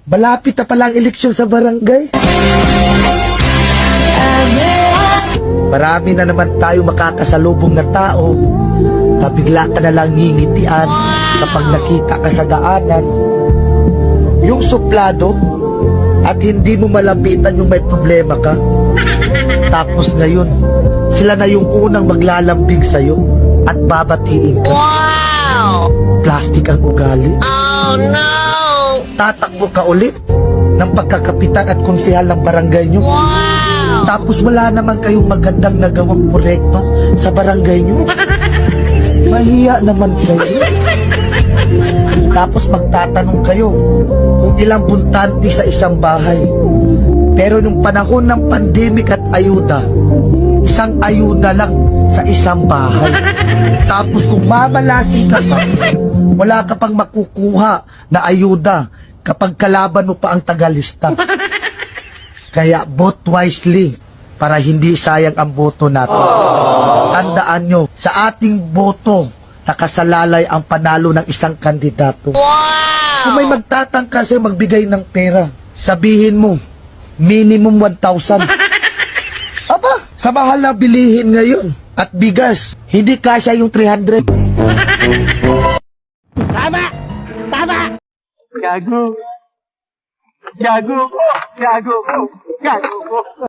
Malapit na pala ang eleksyon sa barangay. Marami na naman tayo makakasalubong na tao na bigla ka na lang ngingitian kapag nakita ka sa daanan. Yung suplado at hindi mo malapitan yung may problema ka. Tapos ngayon, sila na yung unang maglalambing sa'yo at babatiin ka. Wow! Plastic ang ugali. Oh no! Tatakbo ka ulit ng pagkakapitan at konsehal ng barangay nyo. Wow! Tapos wala naman kayong magandang nagawang proyekto sa barangay nyo. Mahiya naman kayo. Tapos magtatanong kayo kung ilang buntante sa isang bahay. Pero nung panahon ng pandemic at ayuda, isang ayuda lang sa isang bahay. Tapos kung mamalasin ka pa, wala ka pang makukuha na ayuda kapag kalaban mo pa ang tagalista. Kaya vote wisely para hindi sayang ang boto natin. Tandaan nyo, sa ating boto, nakasalalay ang panalo ng isang kandidato. Wow! Kung may magtatangka sa'yo magbigay ng pera, sabihin mo, minimum 1,000. Aba, sa mahal na bilihin ngayon at bigas, hindi kasya yung 300. Tama! Tama! Gago! Gago ko! Gago ko! Gago ko!